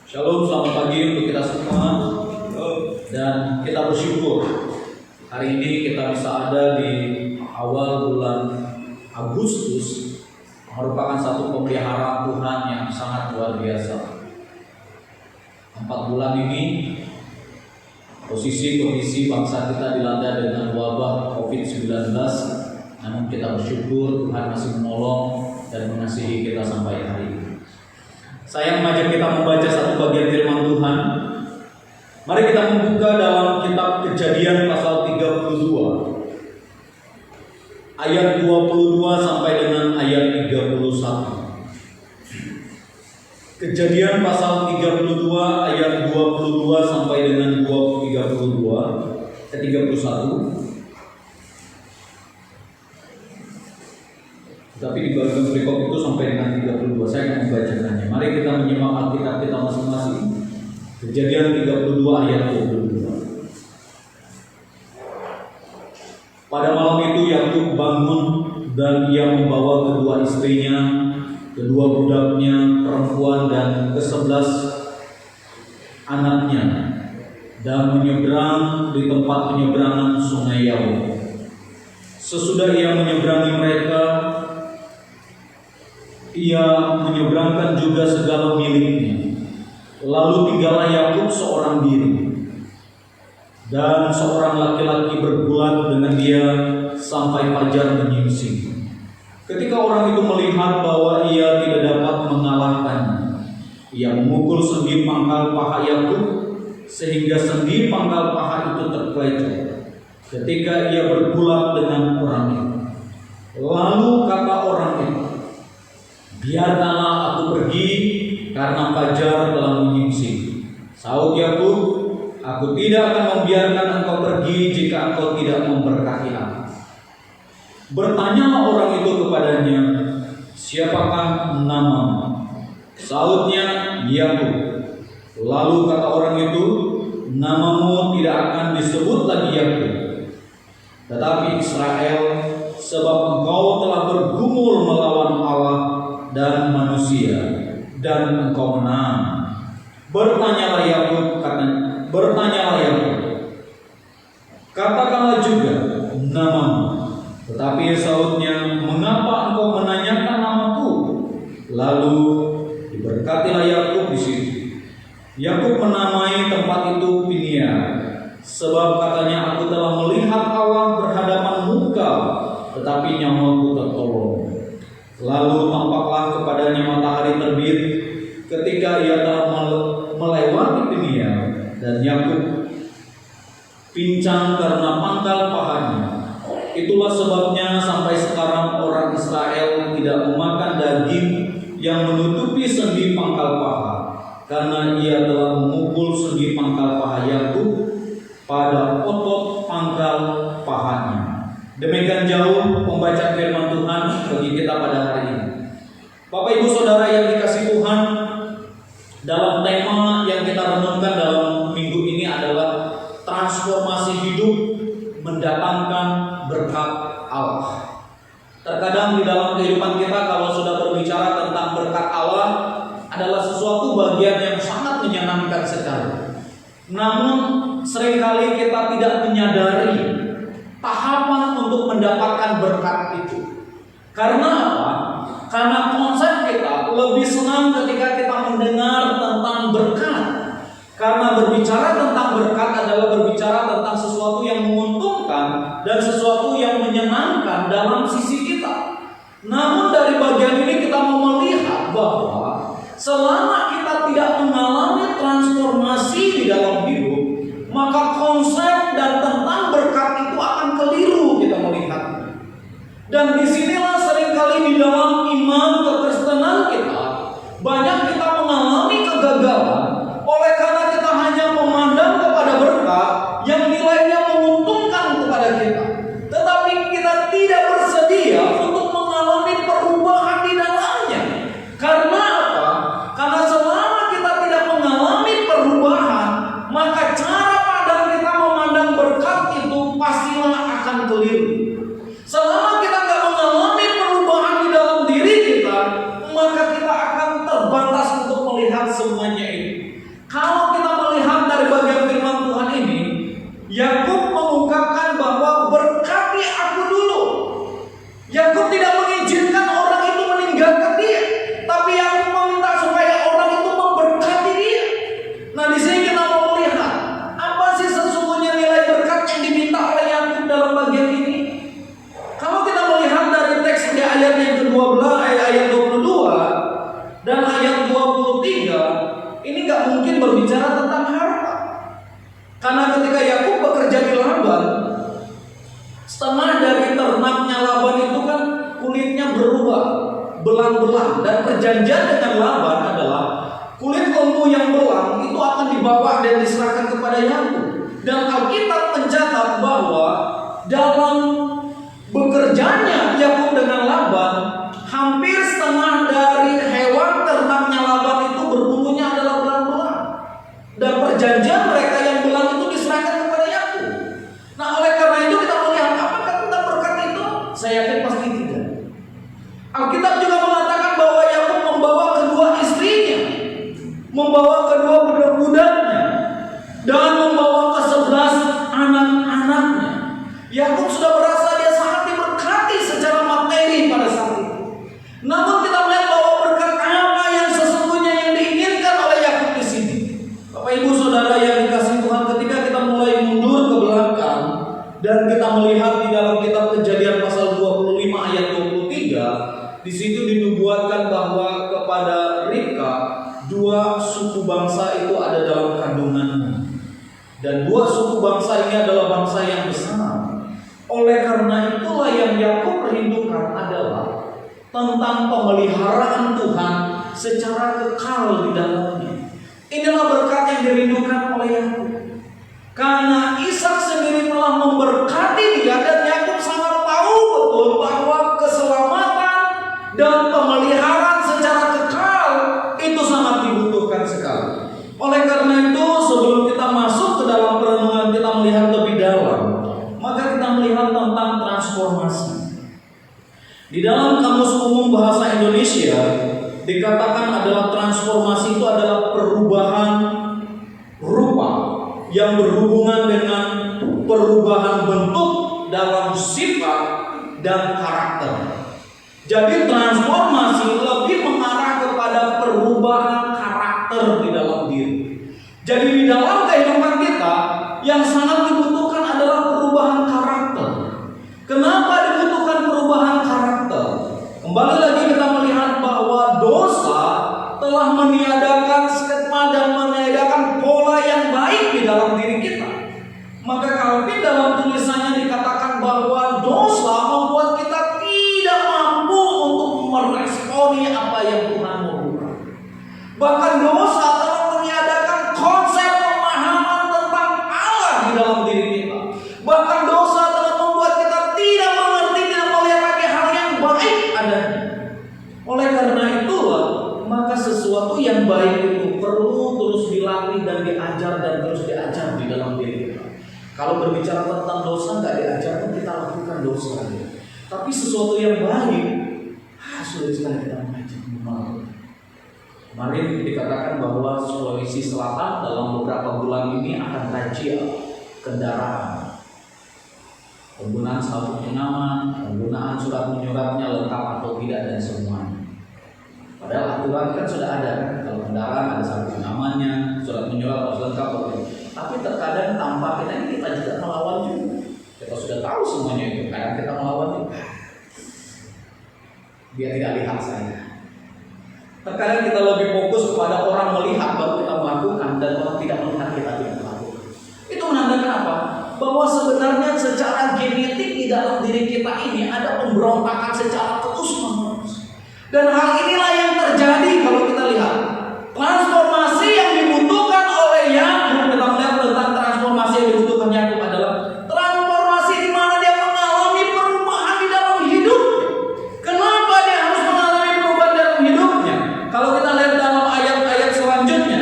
Shalom, selamat pagi untuk kita semua. Dan kita bersyukur hari ini kita bisa ada di awal bulan Agustus, merupakan satu pemeliharaan Tuhan yang sangat luar biasa. 4 bulan ini kondisi bangsa kita dilanda dengan wabah COVID-19, namun kita bersyukur Tuhan masih menolong dan mengasihi kita sampai hari ini. Saya mengajak kita membaca satu bagian firman Tuhan. Mari kita membuka dalam kitab Kejadian pasal 32 ayat 22 sampai dengan ayat 31. Kejadian pasal 32 ayat 22 sampai dengan 31. Tapi di bagian berikut itu sampai dengan 32 saya akan membacakannya. Mari kita menyimak Alkitab kita masing-masing. Kejadian 32 ayat 22. Pada malam itu Yakub bangun dan ia membawa kedua istrinya, kedua budaknya perempuan dan ke-11 anaknya, dan menyeberang di tempat penyeberangan sungai Yahweh. Sesudah ia menyeberangi mereka, ia menyeberangkan juga segala miliknya. Lalu tinggallah Yakub seorang diri, dan seorang laki-laki bergulat dengan dia sampai fajar menyingsing. Ketika orang itu melihat bahwa ia tidak dapat mengalahkannya, ia memukul sendi pangkal paha Yakub sehingga sendi pangkal paha itu terpecah ketika ia bergulat dengan orang itu. Lalu kata orang itu, "Biarkanlah aku pergi, karena fajar telah menyingsing." Saud Yakub, "Aku tidak akan membiarkan engkau pergi jika engkau tidak memberkati aku." Bertanyalah orang itu kepadanya, "Siapakah namamu?" Saudnya, "Yakub." Lalu kata orang itu, "Namamu tidak akan disebut lagi Yakub, tetapi Israel, sebab engkau telah bergumul melawan Allah dan manusia, dan engkau menang." Bertanyalah Yakub, "Katakanlah juga namamu." Tetapi saudnya, "Mengapa engkau menanyakan namaku?" Lalu diberkatilah Yakub di situ. Yakub menamai tempat itu Pinia, sebab katanya, "Aku telah melihat Allah berhadapan muka, tetapi nyawaku tertolong." Lalu tampaklah kepadanya matahari terbit ketika ia telah melewati Pinia, dan Yakub pincang karena pangkal pahanya. Itulah sebabnya sampai sekarang orang Israel tidak memakan daging yang menutupi sendi pangkal paha, karena ia telah memukul sendi pangkal paha Yakub pada otot pangkal pahanya. Demikian jauh pembacaan firman Tuhan bagi kita pada hari ini. Bapak Ibu Saudara yang dikasihi Tuhan, dalam tema yang kita renungkan dalam minggu ini adalah transformasi hidup mendatangkan berkat Allah. Terkadang di dalam kehidupan kita, kalau sudah berbicara tentang berkat Allah, adalah sesuatu bagian yang sangat menyenangkan sekali. Namun seringkali kita tidak menyadari tahapan untuk mendapatkan berkat itu. Karena apa? Karena konsep kita lebih senang ketika kita mendengar tentang berkat. Karena berbicara tentang berkat adalah berbicara tentang sesuatu yang menguntungkan dan sesuatu yang menyenangkan dalam sisi kita. Namun dari bagian ini kita mau melihat bahwa selama kita tidak mengalami transformasi di dalam hidup, maka konsep dan tentang berkat itu akan keliru kita melihatnya. Dan disinilah seringkali di dalam iman kekristenan kita, banyak kita mengalami kegagalan oleh karena kita hanya memandang kepada berkat yang nilainya menguntungkan kepada kita, tetapi kita tidak bersedia untuk mengalami perubahan di dalamnya. Karena apa? Karena ini nggak mungkin berbicara tentang harta. Karena ketika Yakub bekerja di Laban, setengah dari ternaknya Laban itu kan kulitnya berubah, belang-belang. Dan perjanjian dengan Laban adalah kulit lembu yang belang itu akan dibawa dan diserahkan kepada Yakub. Dan Alkitab mencatat bahwa dalam bekerjanya Yakub dengan Laban, hampir setengah dari hewan ternaknya Laban itu berbulunya adalah belang-belang. Dan perjanjian mereka yang belang itu diserahkan kepada Yakub. Nah, oleh karena itu kita melihat apakah tentang berkat itu? Saya yakin pasti tidak. Alkitab juga mengatakan bahwa Yakub membawa kedua istrinya, membawa kedua budak-budaknya, dan membawa ke-11 anak-anaknya. Yakub sudah merasa dia sangat diberkati secara materi pada saat itu. Namun kita melihat bahwa berkat apa yang sesungguhnya yang diinginkan oleh Yakub di sini. Bapak Ibu Saudara yang dikasihi Tuhan, ketika kita mulai mundur ke belakang dan kita melihat di dalam kitab Kejadian pasal 25 ayat 23, di situ dinubuatkan bahwa kepada Ribka dua suku bangsa itu ada dalam kandunganmu. Dan dua suku bangsa ini adalah bangsa yang besar. Oleh karena itulah yang Yakub rindukan adalah tentang pemeliharaan Tuhan secara kekal di dalamnya. Inilah berkat yang dirindukan oleh Yakub. Karena Ishak sendiri telah memberkati dia, dan Yakub sangat tahu betul bahwa keselamatan dan pemeliharaan secara kekal itu sangat dibutuhkan sekali. Oleh karena itu, sebelum kita masuk ke dalam perenungan, kita melihat lebih dalam, maka kita melihat tentang transformasi. Di dalam Kamus Umum Bahasa Indonesia dikatakan adalah transformasi itu adalah perubahan rupa yang berhubungan dengan perubahan bentuk dalam sifat dan karakter. Jadi transformasi lebih mengarah kepada perubahan karakter di dalam diri. Jadi di dalam kehidupan kita yang sangat dibutuhkan adalah perubahan karakter. Kenapa dibutuhkan perubahan karakter? Kembali lagi kita melihat bahwa dosa telah meniadakan skema dan meniadakan pola yang baik di dalam diri kita. Maka Calvin dalam tulisannya dikatakan bahwa dosa membuat kita tidak mampu untuk meresponi apa yang Tuhan mau buat. Bahkan dosa telah meniadakan konsep pemahaman tentang Allah di dalam diri kita. Bahkan dosa telah membuat kita tidak mengerti, tidak melihat lagi hal yang baik adanya. Oleh karena itulah, maka sesuatu yang baik itu perlu terus dilatih dan diajar dan terus diajar di dalam diri kita. Kalau berbicara tentang dosa nggak diajarkan, kita lakukan dosa. Tapi sesuatu yang baik, sulit sekali kita mengajar. Kemarin dikatakan bahwa Sulawesi Selatan dalam beberapa bulan ini akan razia kendaraan, penggunaan sabuk pengaman, penggunaan surat menyuratnya lengkap atau tidak, dan semuanya. Padahal aturan kan sudah ada kan, kalau kendaraan ada sabuk pengamannya, surat menyurat harus lengkap. Tapi terkadang tanpa kita juga melawan juga. Kita sudah tahu semuanya itu, kadang kita melawan juga. Biar tidak lihat saya. Terkadang kita lebih fokus kepada orang melihat baru kita melakukan, dan orang tidak melihat kita tidak melakukan. Itu menandakan apa? Bahwa sebenarnya secara genetik di dalam diri kita ini ada pemberontakan secara terus-menerus. Dan hal inilah yang terjadi kalau kita lihat transformasi yang dibutuhkan oleh Yakub. Kita melihat tentang transformasi yang dibutuhkan Yakub adalah transformasi di mana dia mengalami perubahan di dalam hidup. Kenapa dia harus mengalami perubahan dalam hidupnya? Kalau kita lihat dalam ayat-ayat selanjutnya,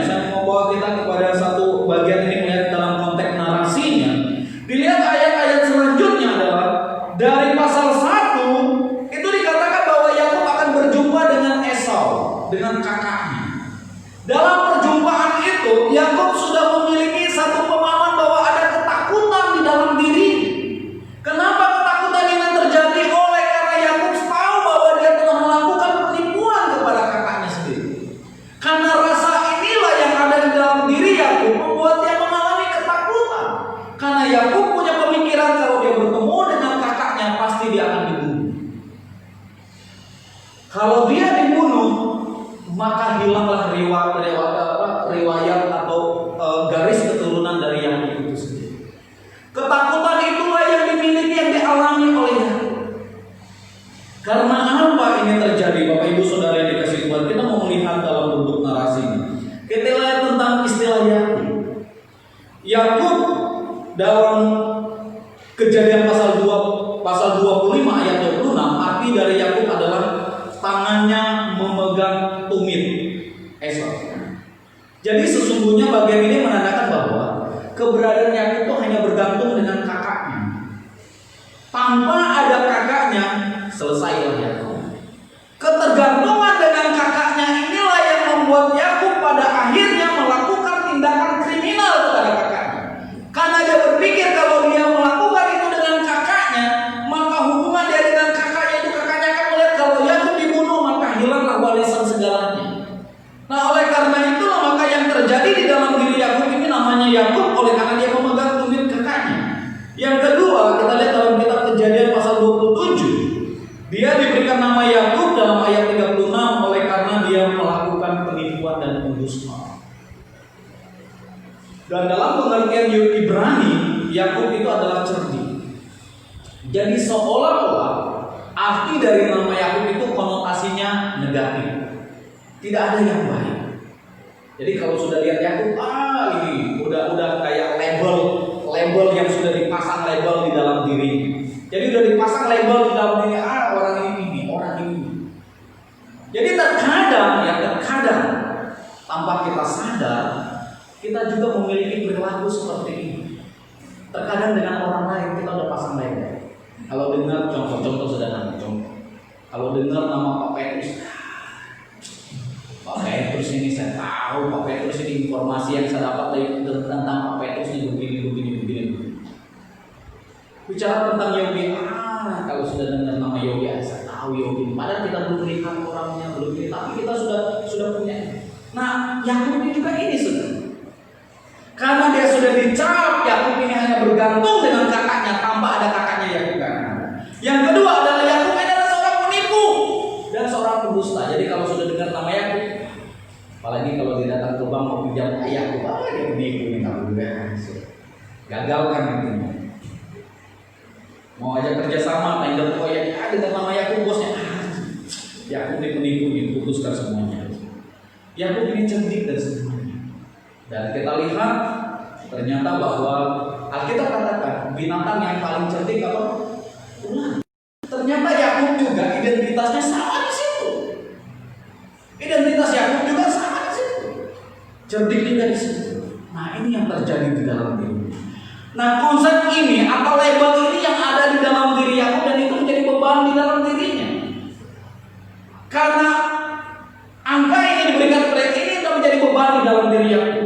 riwayat atau garis keturunan dari Yakub itu sendiri. Ketakutan itulah yang dimiliki, yang dialami oleh Yakub. Karena apa ini terjadi, Bapak Ibu Saudara yang dikasihi Tuhan? Kita mau melihat dalam bentuk narasi ini. Kita lihat tentang istilah Yakub. Yakub dalam Kejadian pasal 25 ayat 26, arti dari Yakub adalah tangannya memegang tumit Esau. Jadi sesungguhnya bagian ini menandakan bahwa keberadaan Yakub itu hanya bergantung dengan kakaknya. Tanpa ada kakaknya, selesailah Yakub. Ketergantungan dengan kakaknya inilah yang membuat Yakub pada akhirnya melakukan tindakan kriminal kepada kakaknya. Karena dia berpikir kalau dia melakukan itu dengan kakaknya, maka hubungan dia dengan kakaknya itu, kakaknya akan melihat kalau Yakub dibunuh, maka hilanglah warisan segalanya. Nah, oleh karena itulah maka yang terjadi di dalam diri Yakub ini namanya Yakub oleh karena dia memegang tumit kakaknya. Yang kedua, kita lihat dalam kitab Kejadian pasal 27. Dia diberikan nama Yakub dalam ayat 36 oleh karena dia melakukan penipuan dan pendusta. Dan dalam pengertian Ibrani, Yakub itu adalah cerdik. Jadi seolah-olah arti dari nama Yakub itu konotasinya negatif. Tidak ada yang baik. Jadi kalau sudah lihat Yakub, ini udah kayak label yang sudah dipasang label di dalam diri. Jadi udah dipasang label di dalam diri, orang ini, orang ini. Jadi terkadang tanpa kita sadar, kita juga memiliki perilaku seperti ini. Terkadang dengan orang lain kita udah pasang label. Kalau dengar contoh sederhana, kalau dengar nama Pak Petrus ini saya tahu Pak Petrus ini informasi yang saya dapat tentang Pak Petrus ini begini. Bicara tentang Yogi, kalau sudah dengar nama Yogi, saya tahu Yogi. Padahal kita belum lihat orangnya, tapi kita sudah punya. Nah, Yakub ini juga ini sudah. Karena dia sudah dicap, Yakub ini hanya bergantung dengan kakaknya, tanpa ada kakaknya Yakub kan. Yang kedua adalah Yakub ini adalah seorang penipu dan seorang pendusta. Jadi kalau sudah dengar nama Yakub, apalagi kalau dia datang ke bank mau pinjam Yakub, dia penipu nih kalau gagal kan intinya. Mau ajak kerjasama, tender proyek, dengan nama Yakub bosnya, Yakub ini penipu nih, putuskan semuanya. Yakub ini cerdik dan semuanya. Dan kita lihat ternyata bahwa Alkitab katakan binatang yang paling cerdik apa? Ular. Ternyata Yakub juga identitasnya sama di situ. Identitas Yakub juga sama di situ. Cerdik juga di situ. Nah, ini yang terjadi di dalam diri. Nah, konsep ini atau label ini yang ada di dalam diri Yakub dan itu menjadi beban di dalam dirinya. Karena angka ini diberikan kepada ini itu menjadi beban di dalam diri Yakub.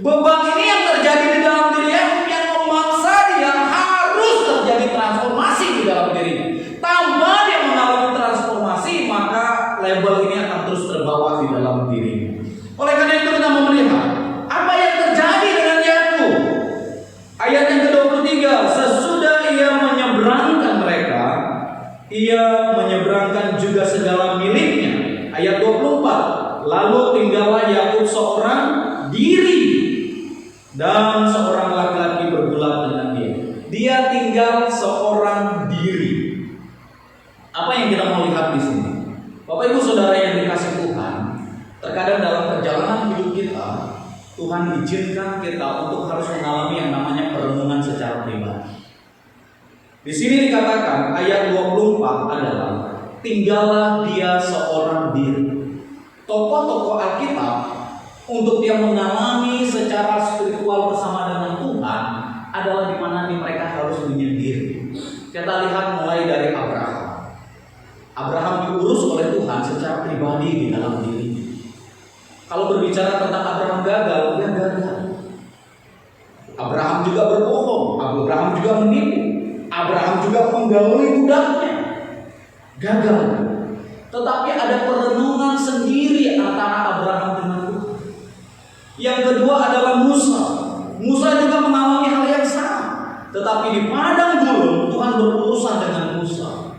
Beban ini yang terjadi di dalam diri Yakub yang memaksa dia harus terjadi transformasi di dalam dirinya. Tanpa dia mengalami transformasi, maka label ini akan terus terbawa di dalam dirinya. Oleh karena itu kita mau melihat apa yang terjadi dengan Yakub. Ayat yang ke-23, sesudah ia menyeberangkan mereka, ia menyeberangkan juga segala miliknya. Ayat 24, lalu tinggallah Yakub seorang diri dan seorang laki-laki bergulat dengan dia. Dia tinggal seorang diri. Apa yang kita mau lihat di sini? Bapak Ibu Saudara yang dikasih Tuhan, terkadang dalam perjalanan hidup kita, Tuhan izinkan kita untuk harus mengalami yang namanya perenungan secara pribadi. Di sini dikatakan ayat 24 adalah tinggallah dia seorang diri. Tokoh-tokoh Alkitab untuk dia mengalami secara spiritual bersama dengan Tuhan adalah di mana mereka harus menyendiri. Kita lihat mulai dari Abraham. Abraham diurus oleh Tuhan secara pribadi di dalam dirinya. Kalau berbicara tentang Abraham gagal, dia gagal. Abraham juga berbohong, Abraham juga menipu, Abraham juga menggauli budaknya, gagal. Tetapi ada perenungan sendiri antara Abraham dengan Tuhan. Yang kedua adalah Musa. Musa juga mengalami hal yang sama. Tetapi di padang gurun Tuhan berurusan dengan Musa.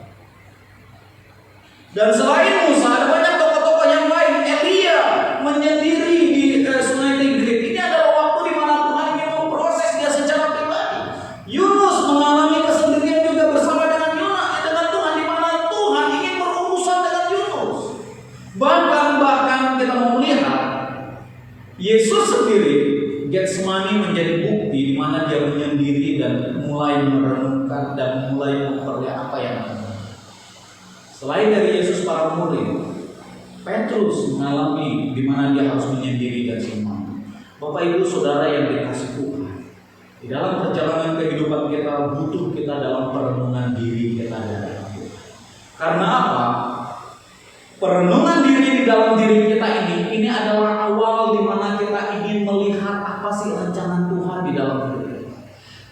Dan selain Musa ada banyak tokoh-tokoh yang lain. Elia menyendiri di Sungai Tigris. Getsemani menjadi bukti di mana dia menyendiri dan mulai merenungkan dan mulai memperlihat apa yang ada. Selain dari Yesus, para murid, Petrus mengalami di mana dia harus menyendiri dan semua. Bapak Ibu Saudara yang dikasihi Tuhan, di dalam perjalanan kehidupan kita butuh kita dalam perenungan diri kita dalam Tuhan. Karena apa? Perenungan diri di dalam diri kita ini adalah awal di mana kita ingin melihat apa sih rencana Tuhan di dalam diri kita.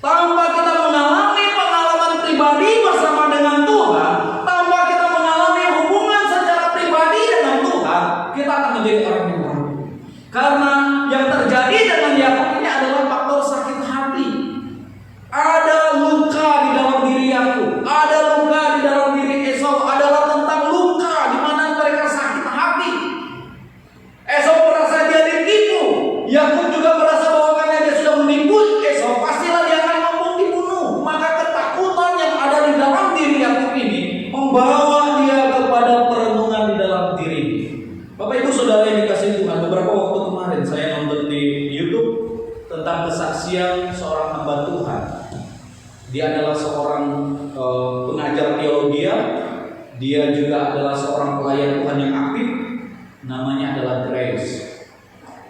Tanpa kita mengalami pengalaman pribadi bersama dengan Tuhan, tanpa kita mengalami hubungan secara pribadi dengan Tuhan, kita akan menjadi orang yang ragu. Karena yang terjadi dengan Yakub ini adalah faktor sakit hati. Ada luka di dalam diri Yakub, ada luka di dalam diri Esau, adalah tentang luka di mana mereka sakit hati. Esau merasa dia ditipu, Yakub juga merasa bahwa karena dia sudah menipu Esau, pastilah dia akan mampu dibunuh. Maka ketakutan yang ada di dalam diri Yakub ini membawa dia kepada perenungan di dalam diri. Bapak Ibu Saudara yang dikasihi Tuhan, beberapa waktu kemarin saya nonton di YouTube tentang kesaksian seorang hamba Tuhan. Dia adalah seorang pengajar teologi. Dia juga adalah seorang pelayan Tuhan yang aktif. Namanya adalah Grace.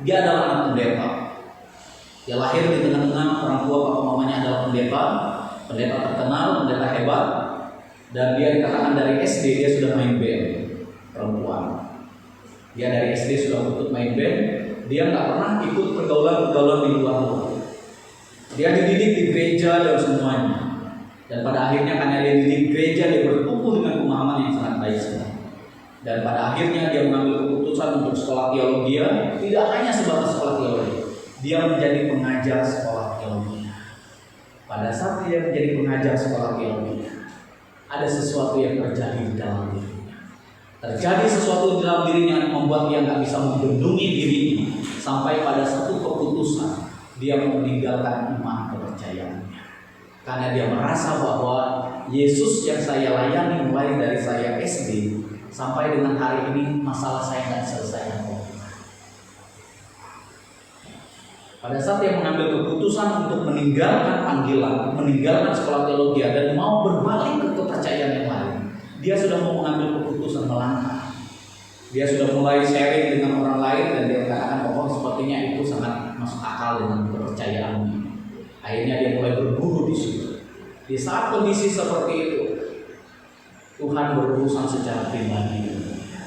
Dia adalah anak pendeta. Dia lahir di tengah-tengah orang tua papa mamanya adalah pendeta terkenal, pendeta hebat. Dan dia dikatakan dari SD dia sudah main band perempuan. Dia dari SD sudah ikut main band. Dia nggak pernah ikut pergaulan di luar. Dia dididik di gereja dan semuanya. Dan pada akhirnya karena dia dididik di gereja, dia bertumbuh dengan pemahaman yang sangat baik sekali. Dan pada akhirnya dia mengambil keputusan untuk sekolah teologi. Tidak hanya sebatas sekolah teologi, dia menjadi pengajar sekolah teologi. Pada saat dia menjadi pengajar sekolah teologi, ada sesuatu yang terjadi di dalam dirinya. Terjadi sesuatu di dalam dirinya yang membuat dia nggak bisa membendungi dirinya sampai pada satu keputusan dia meninggalkan iman kepercayaannya. Karena dia merasa bahwa Yesus yang saya layani mulai dari saya SD sampai dengan hari ini masalah saya nggak selesai. Pada saat dia mengambil keputusan untuk meninggalkan panggilan, meninggalkan sekolah teologi dan mau berbalik ke kepercayaan yang lain, dia sudah mau mengambil keputusan melangkah. Dia sudah mulai sharing dengan orang lain dan dia katakan bahwa sepertinya itu sangat masuk akal dengan kepercayaannya. Akhirnya dia mulai berburu di situ. Di saat kondisi seperti itu, Tuhan berurusan secara pribadi dengan dia.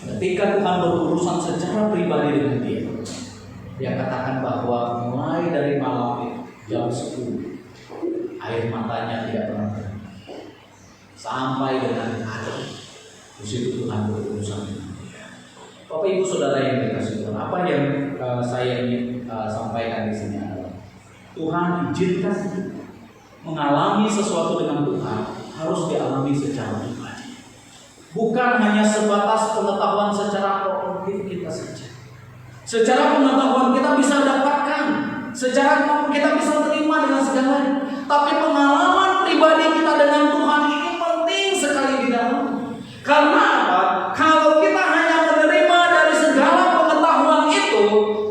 Ketika Tuhan berurusan secara pribadi dengan dia, dia katakan bahwa mulai dari malam jam 10, air matanya tidak pernah berhenti. Sampai dengan hari, di situ Tuhan berurusan dengan dia. Bapak Ibu Saudara yang dikasihi Tuhan, apa yang saya ingin sampaikan di sini adalah Tuhan izinkan mengalami sesuatu dengan Tuhan harus dialami secara pribadi. Bukan hanya sebatas pengetahuan secara kognitif kita saja. Secara pengetahuan kita bisa dapatkan, secara kita bisa terima dengan segalanya. Tapi pengalaman pribadi kita dengan Tuhan ini penting sekali di dalamnya. Karena apa? Kalau kita hanya menerima dari segala pengetahuan itu,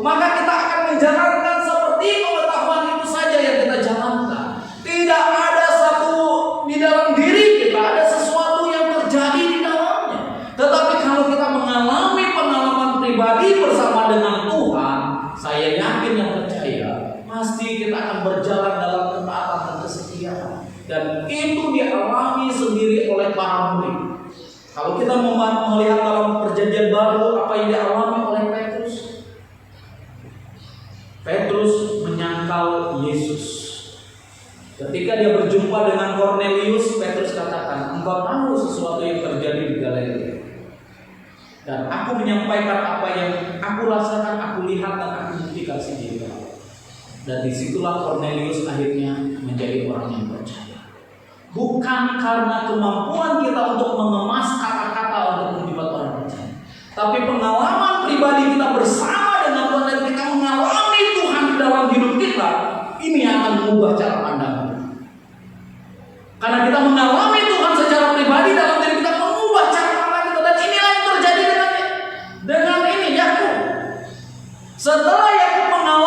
maka kita akan menjalankan seperti pengetahuan itu saja yang kita jalankan. Tidak ada satu di dalam diri kita, ada sesuatu yang terjadi di dalamnya. Tetapi kalau kita mengalami pengalaman pribadi bersama dengan Tuhan, saya yakin yang percaya, pasti kita akan berjalan dalam ketaatan dan kesetiaan. Dan itu dialami sendiri oleh para murid. Kalau kita melihat dalam perjanjian baru, apa yang dialami oleh Petrus? Petrus menyangkal Yesus. Ketika dia berjumpa dengan Kornelius, Petrus katakan, engkau tahu sesuatu yang terjadi di Galilea. Dan aku menyampaikan apa yang aku rasakan, aku lihat dan aku buktikan sendiri. Dan disitulah Kornelius akhirnya menjadi orang yang percaya. Bukan karena kemampuan kita untuk mengemas kata-kata untuk membuat orang percaya, tapi pengalaman pribadi kita bersama dengan Tuhan dan kita mengalami Tuhan di dalam hidup kita, ini akan mengubah cara pandang kita. Karena kita mengalami Tuhan secara pribadi dalam diri kita, mengubah cara pandang kita. Dan inilah yang terjadi dengan ini Yakub. Setelah Yakub mengalami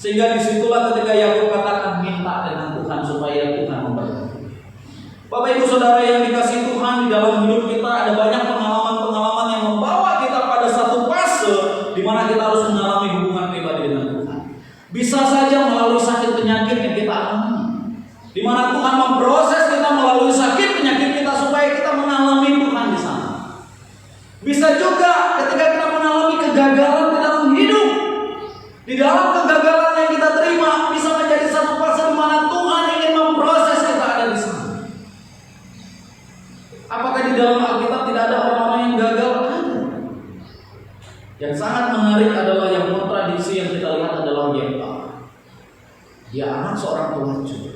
Sehingga disitulah ketika Yakub katakan minta dengan Tuhan supaya Tuhan memberkati. Bapak Ibu Saudara yang dikasihi Tuhan, di dalam hidup kita ada banyak pengalaman-pengalaman yang membawa kita pada satu fase di mana kita harus mengalami hubungan pribadi dengan Tuhan. Bisa saja melalui sakit penyakit yang kita alami, di mana Tuhan memproses kita melalui sakit penyakit kita supaya kita mengalami Tuhan di sana. Bisa juga ketika kita mengalami kegagalan di dalam hidup. Di dalam kegagalan yang kita terima bisa menjadi satu fase di mana Tuhan ingin memproses kita ada di sana. Apakah di dalam Alkitab tidak ada orang-orang yang gagal? Ada. Yang sangat menarik adalah yang kontradiksi yang kita lihat adalah Yefta. Dia anak seorang pelacur.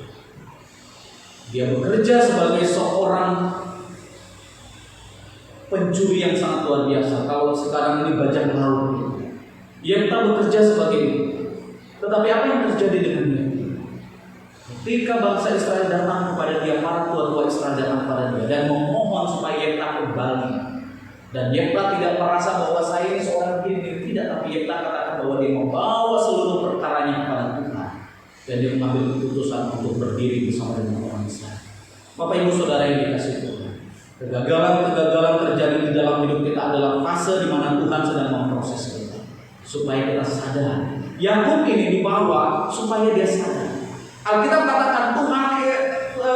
Dia bekerja sebagai seorang pencuri yang sangat luar biasa. Kalau sekarang ini bajak laut. Yefta bekerja sebagai itu. Tetapi apa yang terjadi dengan dia? Ketika bangsa Israel datang kepada dia, para tua-tua Israel datang kepada dia dan memohon supaya Yefta kembali. Dan Yefta tidak merasa bahwa saya ini seorang diri, tidak. Tapi Yefta katakan bahwa dia membawa seluruh perkaranya kepada Tuhan. Dan dia mengambil keputusan untuk berdiri bersama dengan orang Israel. Bapak Ibu Saudara yang dikasihi Tuhan, kegagalan-kegagalan terjadi di dalam hidup kita adalah fase di mana Tuhan sedang memproses kita supaya kita sadar. Yakub ini dibawa supaya dia sadar. Alkitab katakan Tuhan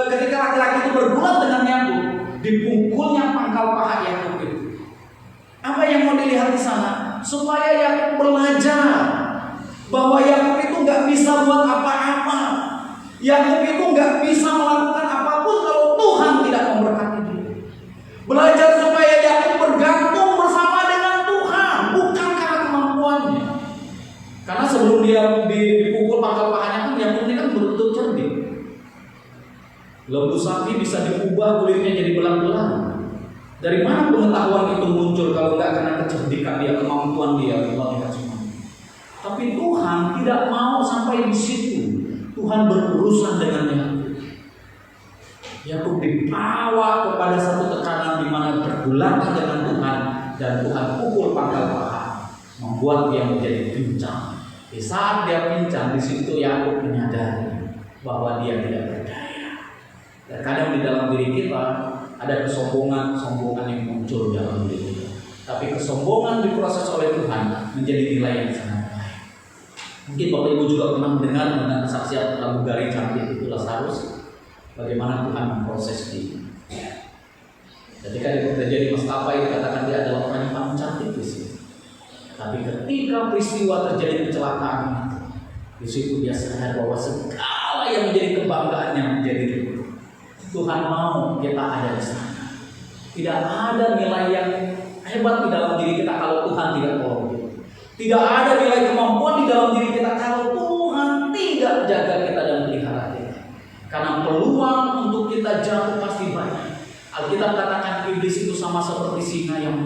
ketika laki-laki itu bergulat dengan Yakub, dipukulnya pangkal paha Yakub itu. Apa yang mau dilihat di sana? Supaya Yakub belajar bahwa Yakub itu nggak bisa buat apa-apa. Yakub itu nggak bisa melakukan apapun kalau Tuhan tidak memberkati dia. Belajar supaya Yakub bergantung bersama dengan Tuhan, bukan karena kemampuannya. Karena sebelum dia dipukul pangkal pahanya kan Yakub ini kan betul-betul cerdik. Lembu sapi bisa diubah kulitnya jadi belang-belang. Dari mana pengetahuan itu muncul kalau nggak karena kecerdikan dia, kemampuan dia melihat semua. Tapi Tuhan tidak mau sampai di situ. Tuhan berurusan dengan Yakub. Yakub dibawa kepada satu tekanan di mana bergulatan dengan Tuhan dan Tuhan pukul pangkal paha, membuat dia menjadi pincang. Di saat dia pincang, di situ Yakub menyadari bahwa dia tidak berdaya. Dan kadang di dalam diri kita ada kesombongan yang muncul dalam diri kita. Tapi kesombongan diproses oleh Tuhan menjadi nilai yang sangat baik. Mungkin Bapak Ibu juga pernah mendengar tentang kesaksian pramugari cantik itu Lazarus. Bagaimana Tuhan memproses dia. Ketika dia bekerja di maskapai, dikatakan dia adalah orang yang paling cantik di sini. Tapi ketika peristiwa terjadi kecelakaan itu, di situ dia sadar bahwa segala yang menjadi kebanggaannya menjadi itu. Tuhan mau kita ada di sana. Tidak ada nilai yang hebat di dalam diri kita kalau Tuhan tidak tolong kita. Tidak ada nilai kemampuan di dalam diri kita kalau Tuhan tidak jaga kita dan melihara kita. Karena peluang untuk kita jatuh pasti banyak. Alkitab katakan iblis itu sama seperti singa yang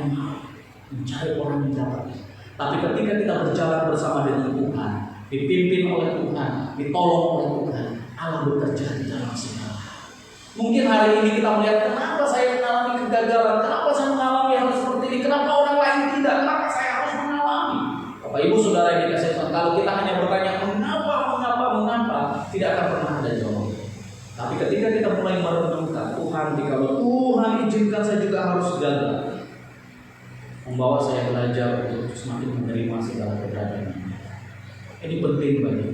mencari orang yang dapat. Tapi ketika kita berjalan bersama dengan Tuhan, dipimpin oleh Tuhan, ditolong oleh Tuhan, Allah bekerja di dalam segala hal. Mungkin hari ini kita melihat kenapa saya mengalami kegagalan, kenapa saya mengalami hal seperti ini, kenapa orang lain tidak, kenapa saya harus mengalami. Bapak Ibu Saudara yang dikasihi Tuhan, kalau kita hanya bertanya mengapa, tidak akan pernah ada jawaban. Tapi ketika kita mulai merenungkan Tuhan, kalau Tuhan izinkan saya juga harus gagal, membawa saya belajar untuk semakin menerima segala keberadaan. Ini penting bagi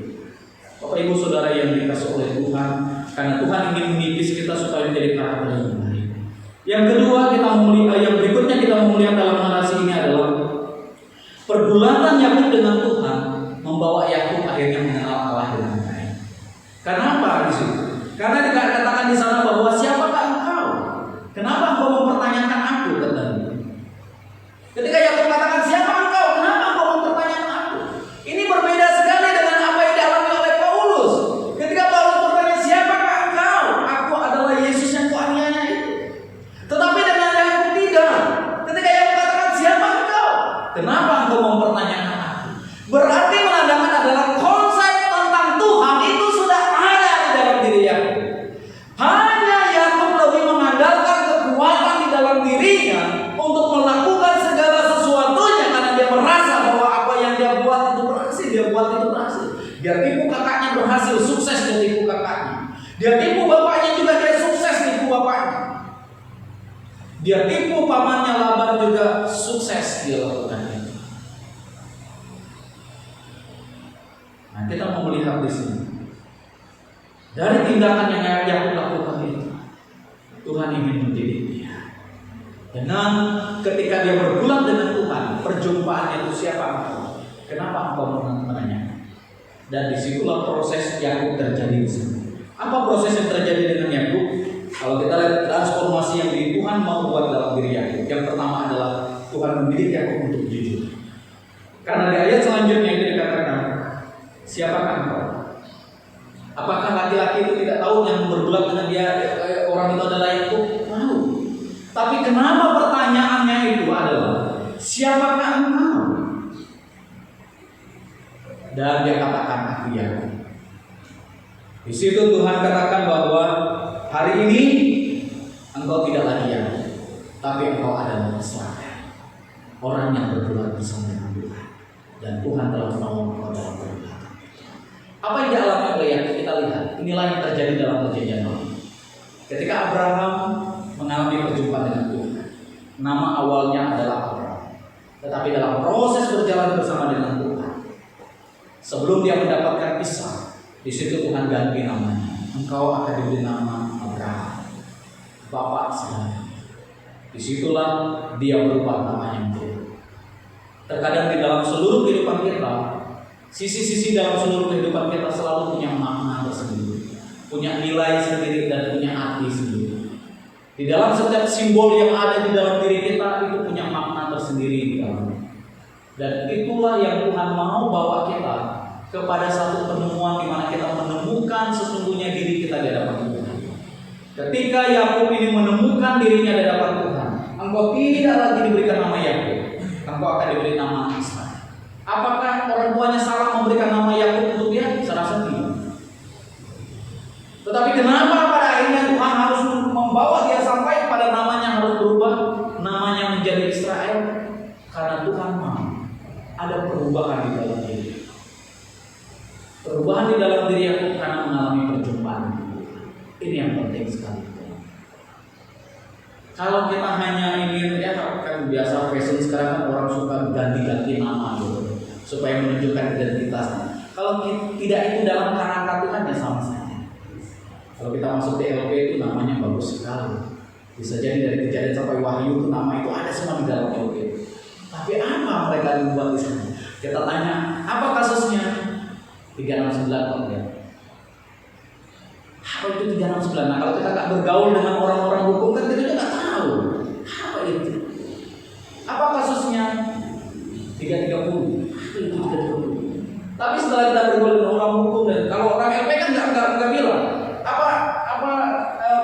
Bapak Ibu Saudara yang dikasihi oleh Tuhan, karena Tuhan ingin mengikis kita supaya menjadi karakter yang baik. Yang kedua yang berikutnya kita mau melihat dalam narasi ini adalah pergulatan Yakub dengan Tuhan membawa Yakub akhirnya mengenal Allah dengan baik. Kenapa di situ? Karena dikatakan di sana bahwa siapakah engkau? Kenapa engkau mempertanyakan aku? Katanya. Ketika Yakub katakan siapa engkau? Kenapa engkau mempertanyakan aku? Ini berbeda sekali dengan apa yang dialami oleh Paulus. Ketika Paulus bertanya siapakah engkau? Aku adalah Yesus yang kuaniaya itu. Tetapi dengan Yakub tidak. Ketika Yakub katakan siapa engkau? Kenapa engkau mempertanyakan aku? Berarti menandakan adalah dia buat itu berhasil. Dia tipu kakaknya berhasil, sukses dia tipu kakaknya. Dia tipu bapaknya juga, dia sukses tipu bapaknya. Dia tipu pamannya Laban juga, sukses dia lakukan itu. Nah, kita mau melihat di sini. Dari tindakan yang Yakub lakukan itu, Tuhan ingin mendidik dia. Dengan ketika dia bergulat dengan Tuhan, perjumpaannya itu siapa engkau? Kenapa engkau menanya? Dan disitulah proses Yakub terjadi di sini. Apa proses yang terjadi dengan Yakub? Kalau kita lihat transformasi yang Tuhan mau buat dalam diri Yakub, yang pertama adalah Tuhan mendidik Yakub untuk jujur. Karena di ayat selanjutnya itu dikatakan, siapakah engkau? Apakah laki-laki itu tidak tahu yang bergulat dengan dia orang itu adalah Yakub? Tahu. Tapi kenapa pertanyaannya itu adalah siapakah engkau? Dan dia katakan aku Yakub. Di situ Tuhan katakan bahwa hari ini engkau tidak lagi Yakub, tapi engkau adalah Israel, orang yang bergulat bersama dengan Tuhan. Dan Tuhan telah menolong engkau dalam pergulatan. Apa yang dialami oleh Yakub kita lihat. Inilah yang terjadi dalam perjanjian lama. Ketika Abraham mengalami perjumpaan dengan Tuhan, nama awalnya adalah Abraham. Tetapi dalam proses berjalan bersama dengan Tuhan, sebelum dia mendapatkan Ishak, di situ Tuhan ganti namanya. Engkau akan diberi nama Abraham, Bapak segala. Disitulah dia berubah namanya menjadi. Terkadang di dalam seluruh kehidupan kita, sisi-sisi dalam seluruh kehidupan kita selalu punya makna tersendiri, punya nilai sendiri dan punya arti sendiri. Di dalam setiap simbol yang ada di dalam diri kita itu punya makna tersendiri di dalamnya. Dan itulah yang Tuhan mau bawa kita kepada satu penemuan di mana kita menemukan sesungguhnya diri kita di hadapan Tuhan. Ketika Yakub ini menemukan dirinya di hadapan Tuhan, engkau tidak lagi diberikan nama Yakub, engkau akan diberi nama Israel. Apakah orang tuanya salah memberikan nama Yakub untuk dia? Saya rasa tidak. Tetapi kenapa pada akhirnya Tuhan harus membawa dia sampai pada namanya harus berubah, namanya menjadi Israel? Karena Tuhan mau ada perubahan di dalam diri. Perubahan di dalam diri Yakub karena mengalami perjumpaan. Ini yang penting sekali. Kalau kita hanya ingin, ya kan biasa fashion sekarang kan orang suka ganti-ganti nama gitu, supaya menunjukkan identitasnya. Kalau tidak itu dalam kerangka Tuhan ya sama saja. Kalau kita masuk TLP itu namanya bagus sekali. Bisa jadi dari Kejadian sampai Wahyu itu nama itu ada semua di dalam TLP. Tapi apa mereka dibuat di sana? Kita tanya, apa kasusnya? 369 kok ya. Apa itu 369? Nah kalau kita nggak bergaul dengan orang-orang hukum kan kita juga nggak tahu apa itu. Apa kasusnya? 330. Itu 330. Tapi setelah kita bergaul dengan orang hukum dan kalau orang LP kan nggak bilang apa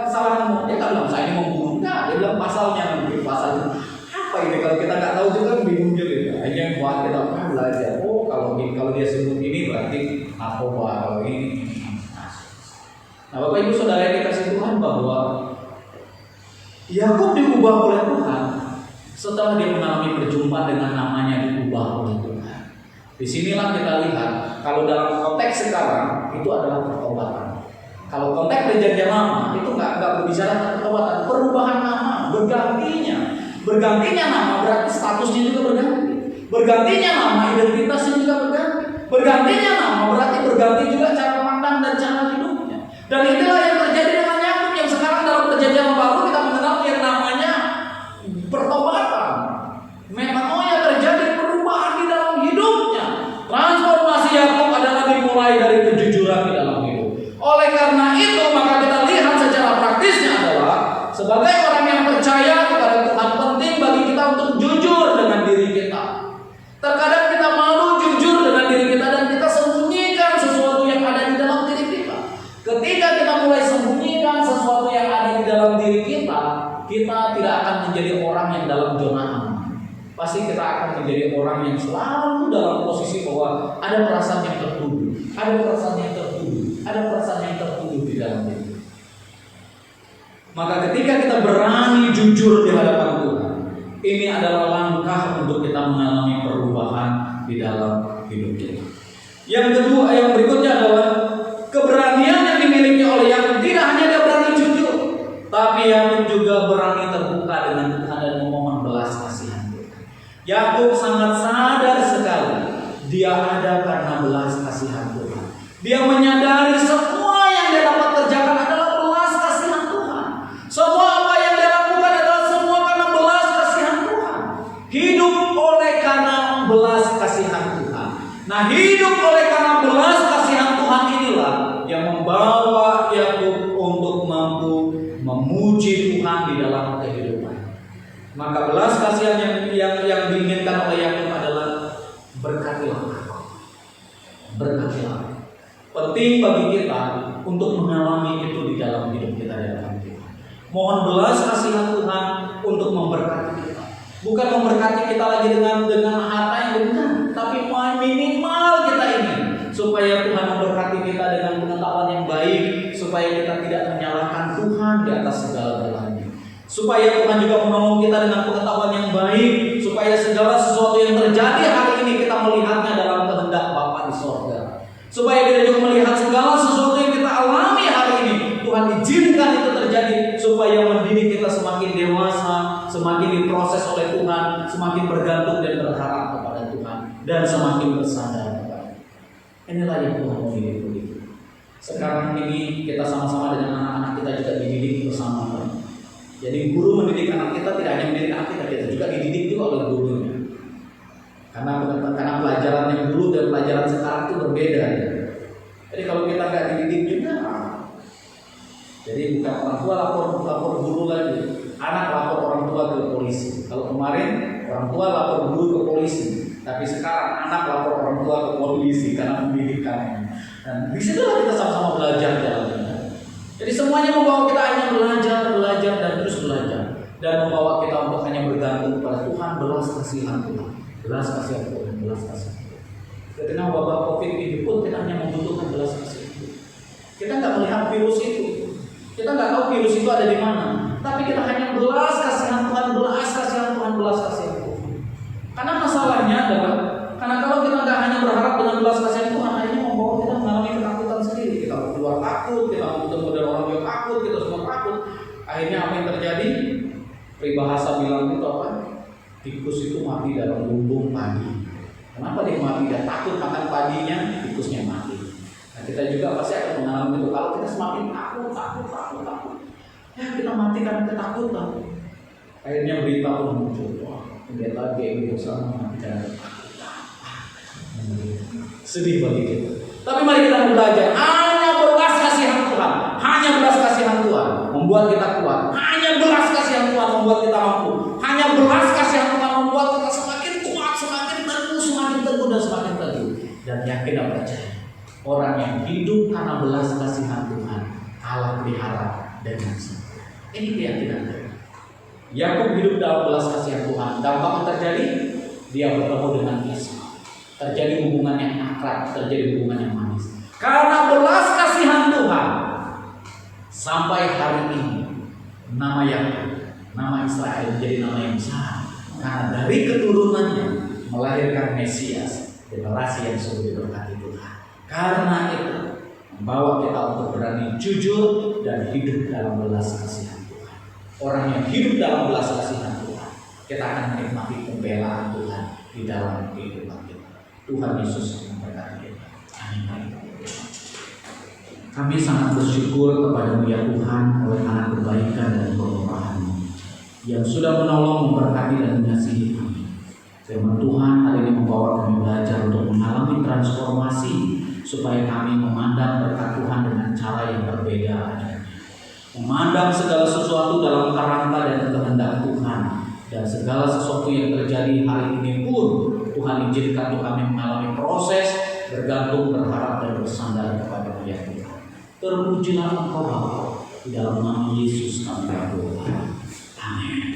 kesalahanmu. Dia nggak bilang saya ini membunuh. Nggak, dia bilang pasalnya nanti pasalnya. Apa ini kalau kita nggak tahu juga bingung juga. Hanya buat kita belajar. Oh kalau dia sebut ini berarti narkoba, kalau ini. Nah Bapak Ibu Saudara yang dikasih Tuhan bahwa Yakub diubah oleh Tuhan setelah dia mengalami perjumpaan dengan namanya diubah oleh Tuhan. Disinilah kita lihat kalau dalam konteks sekarang itu adalah pertobatan. Kalau konteks perjanjian lama itu nggak berbicara tentang pertobatan, perubahan nama, bergantinya nama berarti statusnya juga berganti. Bergantinya nama, identitasnya juga berganti. Bergantinya nama berarti berganti juga cara pandang dan cara hidupnya. Dan itulah yang terjadi dengan Yakub yang sekarang dalam perjanjian baru kita mengenal yang namanya pertobatan. Metanoia, terjadi perubahan di dalam hidupnya. Transformasi Yakub adalah dimulai dari kejujuran di dalam hidup. Oleh karena itu maka kita lihat secara praktisnya adalah sebagai orang yang percaya kepada Tuhan penting bagi kita untuk jujur dengan diri kita. Terkadang kita malu jujur dengan diri kita dan kita sembunyikan sesuatu yang ada di dalam diri kita. Ketika kita mulai sembunyikan sesuatu yang ada di dalam diri kita, kita tidak akan menjadi orang yang dalam zona aman. Pasti kita akan menjadi orang yang selalu dalam posisi bahwa ada perasaan yang tertuduh, ada perasaan yang tertuduh, ada perasaan yang tertuduh di dalam diri. Maka ketika kita berani jujur di hadapan Tuhan, ini adalah langkah untuk kita mengalami perubahan di dalam hidup kita. Yang kedua, yang berikutnya adalah keberanian yang dimiliki oleh Yakub. Tidak hanya dia berani jujur, tapi Yakub juga berani terbuka dengan Tuhan dan memohon belas kasihan Tuhan. Yakub sangat sadar sekali dia ada karena belas kasihan Tuhan. Dia menyadari semua yang dia dapat kerjakan adalah belas kasihan Tuhan. Semua apa yang dia lakukan adalah semua karena belas kasihan Tuhan. Hidup oleh karena belas kasihan Tuhan. Nah, hidup oleh karena belas kasihan Tuhan inilah yang membawa Yakub untuk mampu memuji Tuhan di dalam kehidupan. Maka belas kasihan yang diinginkan oleh Yakub adalah berkatilah aku. Berkatilah. Penting bagi kita untuk mengalami itu di dalam hidup kita di dalam Tuhan. Mohon belas kasihan Tuhan untuk memberkati kita. Bukan memberkati kita lagi dengan harta yang benar, tapi minimal kita ini supaya Tuhan memberkati kita dengan pengetahuan yang baik, supaya kita tidak menyalahkan Tuhan di atas segala-galanya. Supaya Tuhan juga menolong kita dengan pengetahuan yang baik, supaya segala sesuatu yang terjadi hari ini kita melihatnya dalam kehendak Bapa di sorga. Supaya kita juga melihat segala sesuatu yang kita alami hari ini, Tuhan izinkan itu terjadi supaya mendidik kita semakin dewasa, semakin diproses oleh Tuhan, semakin bergantung dan berharap kepada Tuhan, dan semakin bersandar kepada. Inilah yang Tuhan mau dididik. Sekarang ini kita sama-sama dengan anak-anak kita juga dididik bersama. Jadi guru mendidik anak kita tidak hanya mendidik anak kita juga dididik juga oleh gurunya. Karena pelajaran yang dulu dan pelajaran sekarang itu berbeda. Jadi kalau kita nggak dididik juga, jadi bukan orang tua lapor guru lagi, anak lapor orang tua ke polisi. Kalau kemarin orang tua lapor guru ke polisi, tapi sekarang anak lapor orang tua ke polisi karena pendidikannya. Dan disitulah kita sama-sama belajar dalamnya. Jadi semuanya membawa kita hanya belajar dan terus belajar, dan membawa kita untuk hanya bergantung kepada Tuhan, belas kasihan Tuhan. Belas kasihan Tuhan, belas kasihan Tuhan. Ketika wabah COVID ini pun kita hanya membutuhkan belas kasihan Tuhan. Kita nggak melihat virus itu, kita nggak tahu virus itu ada di mana, tapi kita hanya belas kasihan Tuhan, belas kasihan Tuhan, belas kasihan Tuhan. Karena masalahnya adalah, karena kalau kita nggak hanya berharap dengan belas kasihan Tuhan, akhirnya membawa kita mengalami ketakutan sendiri. Kita mau keluar takut, kita mau ketemu dengan orang yang takut, kita semua takut. Akhirnya apa yang terjadi? Peribahasa bilang itu apa? Tikus itu mati dalam lumbung padi. Kenapa dia mati? Dia takut makan padinya, tikusnya mati. Nah, kita juga pasti akan mengalami itu. Kalau kita semakin takut, ya kita mati karena ketakutan. Akhirnya berita pun muncul. Wah, pendeta GI bersama mati karena ketakutan. Sedih bagi kita. Tapi mari kita belajar. Hanya belas kasihan Tuhan, hanya belas kasihan Tuhan membuat kita kuat. Hanya belas kasihan Tuhan membuat kita mampu. Hanya belas kasihan Tuhan membuat kita semakin kuat, semakin teguh dan semakin teguh. Dan yakin dan percaya, orang yang hidup karena belas kasihan Tuhan, Allah pelihara dengan sempurna. Ini keyakinan kita. Yakub hidup dalam belas kasihan Tuhan. Dampak yang terjadi, dia bertemu dengan Esau. Terjadi hubungan yang akrab, terjadi hubungan yang manis. Karena belas kasihan Tuhan, sampai hari ini nama Yakub, nama Israel menjadi nama yang besar. Karena dari keturunannya melahirkan Mesias, generasi yang sungguh diberkati Tuhan. Karena itu membawa kita untuk berani jujur dan hidup dalam belas kasihan Tuhan. Orang yang hidup dalam belas kasihan Tuhan, kita akan menikmati pembelaan Tuhan di dalam kehidupan kita. Tuhan Yesus memberkati kita. Amin. Kami sangat bersyukur kepada-Mu ya Tuhan oleh karena kebaikan dan kemurahan-Mu yang sudah menolong, memberkati dan mengasihi kami. Firman Tuhan hari ini membawa kami belajar untuk mengalami transformasi supaya kami memandang berkat Tuhan dengan cara yang berbeda adanya. Memandang segala sesuatu dalam kerangka dan kehendak Tuhan, dan segala sesuatu yang terjadi hari ini pun Tuhan izinkan untuk kami mengalami proses bergantung, berharap dan bersandar kepada Dia Tuhan. Terpujilah Engkau Bapa, di dalam nama Yesus kami berdoa. Amin.